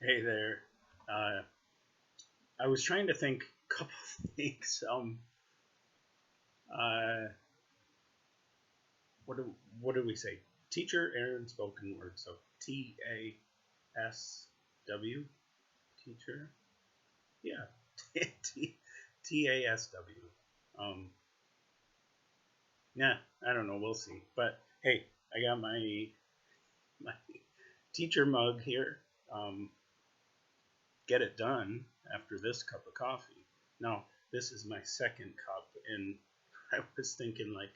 Hey there. Uh, I was trying to think a couple of things. Uh, what do what do we say? Teacher Aaron spoken word. So TASW teacher. Yeah. T TASW. Um. Yeah. I don't know. We'll see. But hey, I got my teacher mug here. Um. Get it done after this cup of coffee. Now, this is my second cup, and I was thinking, like,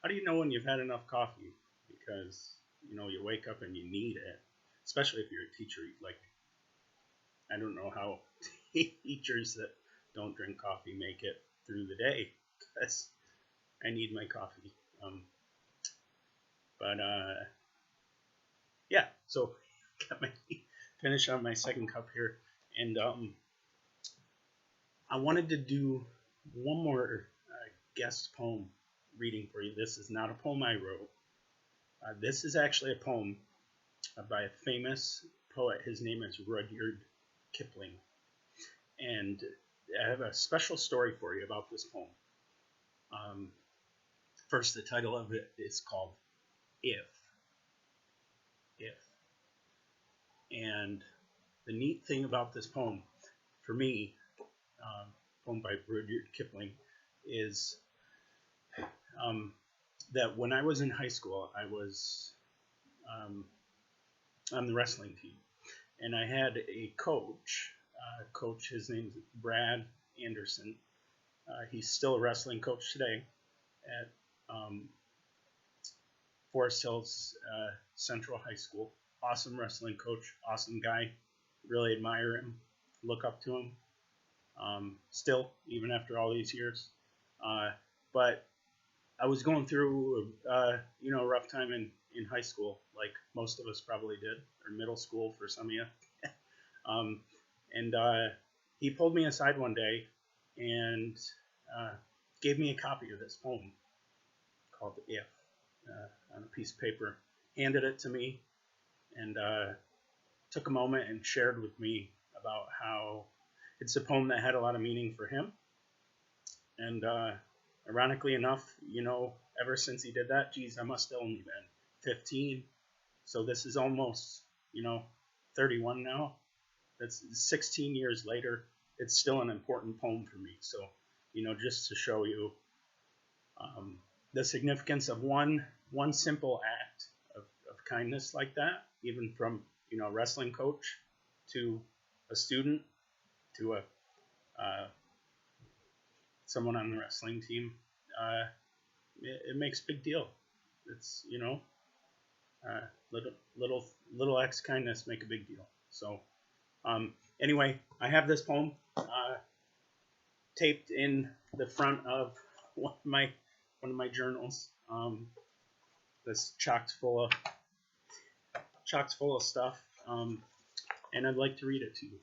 how do you know when you've had enough coffee? Because, you wake up and you need it, especially if you're a teacher. Like, I don't know how teachers that don't drink coffee make it through the day, because I need my coffee. But yeah, so got my finish on my second cup here, and I wanted to do one more guest poem reading for you. This is not a poem I wrote. This is actually a poem by a famous poet. His name is Rudyard Kipling. And I have a special story for you about this poem. First, the title of it is called If. If. And the neat thing about this poem, for me, poem by Rudyard Kipling, is that when I was in high school, I was on the wrestling team, and I had a coach. His name's Brad Anderson. He's still a wrestling coach today at Forest Hills Central High School. Awesome wrestling coach, awesome guy. Really admire him, look up to him. Still, even after all these years. But I was going through, a rough time in high school, like most of us probably did, or middle school for some of you. And he pulled me aside one day and gave me a copy of this poem called If on a piece of paper, handed it to me, and took a moment and shared with me about how it's a poem that had a lot of meaning for him. And ironically enough, ever since he did that, geez, I must have only been 15. So this is almost, 31 now. That's 16 years later. It's still an important poem for me. So, just to show you the significance of one simple act of kindness like that, even from, a wrestling coach to a student to a someone on the wrestling team, it makes a big deal. It's little acts of kindness make a big deal. So anyway, I have this poem taped in the front of one of my journals. That's chocked full of stuff, and I'd like to read it to you.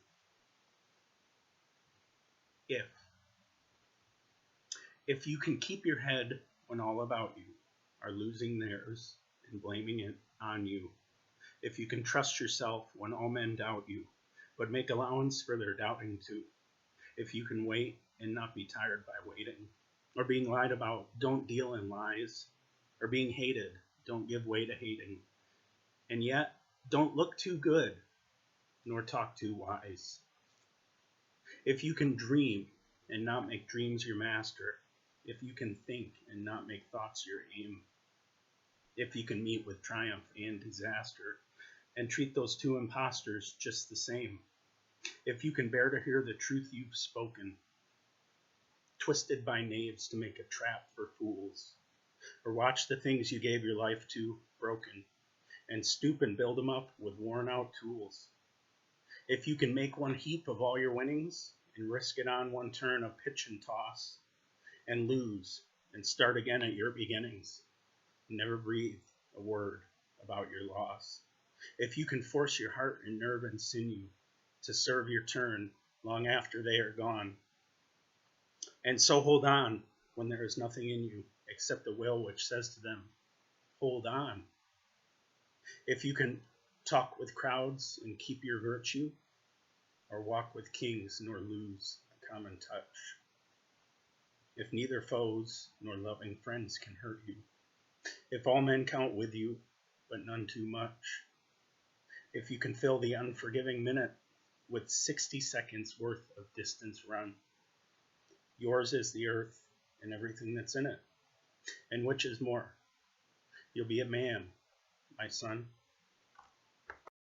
If you can keep your head when all about you are losing theirs and blaming it on you, if you can trust yourself when all men doubt you, but make allowance for their doubting too, if you can wait and not be tired by waiting, or being lied about, don't deal in lies, or being hated, don't give way to hating, and yet don't look too good, nor talk too wise. If you can dream and not make dreams your master, if you can think and not make thoughts your aim, if you can meet with triumph and disaster, and treat those two impostors just the same, if you can bear to hear the truth you've spoken, twisted by knaves to make a trap for fools, or watch the things you gave your life to broken, and stoop and build them up with worn-out tools, if you can make one heap of all your winnings and risk it on one turn of pitch and toss, and lose and start again at your beginnings, never breathe a word about your loss, if you can force your heart and nerve and sinew to serve your turn long after they are gone, and so hold on when there is nothing in you except a will which says to them, hold on. If you can talk with crowds and keep your virtue, or walk with kings, nor lose a common touch. If neither foes nor loving friends can hurt you, if all men count with you, but none too much, if you can fill the unforgiving minute with 60 seconds worth of distance run, yours is the earth and everything that's in it. And which is more? You'll be a man, my son,